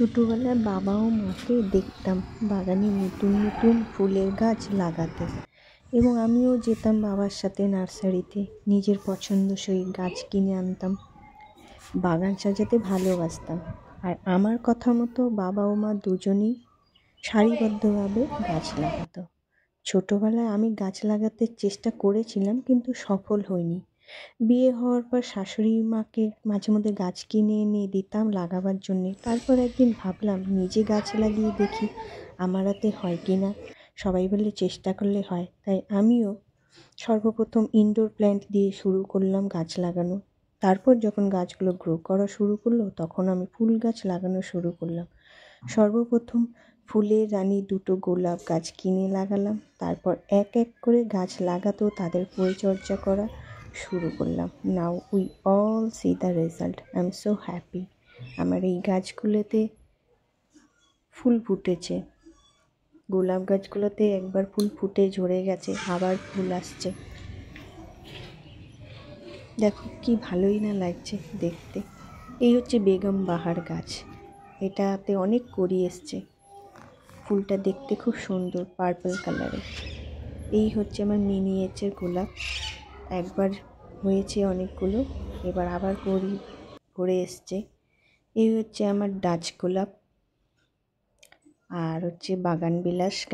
ছোটোবেলায় বাবা ও মাকে দেখতাম বাগানে নতুন নতুন ফুলের গাছ লাগাতে, এবং আমিও যেতাম বাবার সাথে নার্সারিতে, নিজের পছন্দসই গাছ কিনে আনতাম। বাগান সাজাতে ভালোবাসতাম, আর আমার কথা মতো বাবা ও মা দুজনেই সারিবদ্ধভাবে গাছ লাগাতো। ছোটোবেলায় আমি গাছ লাগাতে চেষ্টা করেছিলাম, কিন্তু সফল হইনি। বিয়ে হওয়ার পর শাশুড়ি মাকে মাঝে মধ্যে গাছ কিনে এনে দিতাম লাগাবার জন্যে। তারপর একদিন ভাবলাম নিজে গাছ লাগিয়ে দেখি আমার হাতে হয় কি না। সবাই বললে চেষ্টা করলে হয়, তাই আমিও সর্বপ্রথম ইনডোর প্ল্যান্ট দিয়ে শুরু করলাম গাছ লাগানো। তারপর যখন গাছগুলো গ্রো করা শুরু করলো, তখন আমি ফুল গাছ লাগানো শুরু করলাম। সর্বপ্রথম ফুলের রানী দুটো গোলাপ গাছ কিনে লাগালাম। তারপর এক এক করে গাছ লাগাতেও তাদের পরিচর্যা করা শুরু করলাম। Now we all C the result. I am so happy. আমার এই গাছগুলোতে ফুল ফুটেছে। গোলাপ গাছগুলোতে একবার ফুল ফুটে ঝরে গেছে, আবার ফুল আসছে। দেখো কি ভালোই না লাগছে দেখতে। এই হচ্ছে বেগম বাহার গাছ, এটাতে অনেক কড়ি এসছে। ফুলটা দেখতে খুব সুন্দর, পার্পল কালারের। এই হচ্ছে আমার মিনিয়েচার গোলাপ, একবার হয়েছে অনেকগুলো, এবার আবার কড়ি ভরে এসছে। এই হচ্ছে আমার ডাচ গোলাপ, আর হচ্ছে বাগানবিলাস গাছ।